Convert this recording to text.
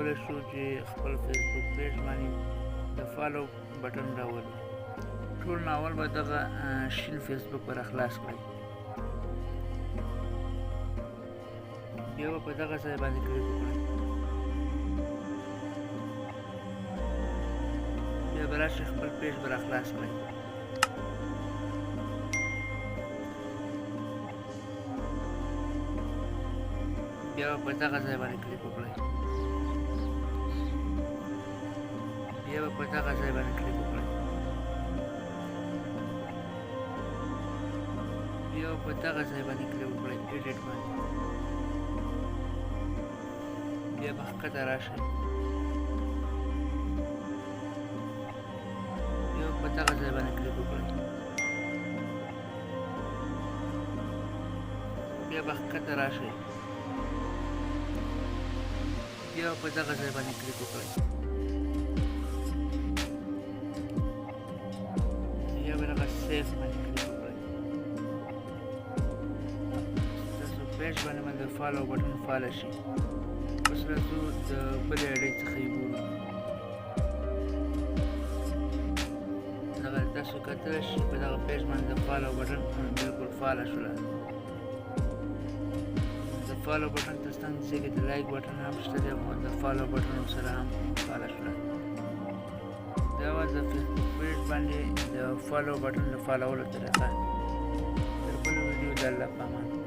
کولی شو چې خپل فیسبوک پیج باندې د فالو بټن راولو. ټول ناول به دغه شین فیسبوک به راخلاص کړئ. بیا به په دغه ځای باندې کلیک وکړئ. بیا به راشئ خپل پیج به راخلاص کړئ. بیا به په دغه ځای باندې کلیک وکړئ. بیا به په دغه ځای باندې کلیک وکړئ. بیا به په دغه ځای باندې کلیک وکړئ ایډیټ باندې. بیا به ښکته راشئ. بیا به په دغه ځای باندې کلیک وکړئ. بیا به ښکته راشئ. بیا په دغه ځای باندې کلیک وکړئ. بیا به دغه سیف باندې کلیک وکړئ. ستاسو پیج باندې د فالو بټن فعاله شي. اوس راځو د بلې اډۍ څخه یې ګورو. دغه تاسو کتلی شئ په دغه پیج باندې د فالو بټن بلکل فعاله شوله. د فالو بټن ته څنګ کې د لایک بټن هم شته دی او د فالو بټن سره هم فعاله شوله. دا وه د فیسبوک پیج باندې د فالو بټن د فالولو طریقه. تر بلې ویډیو د الله په امان.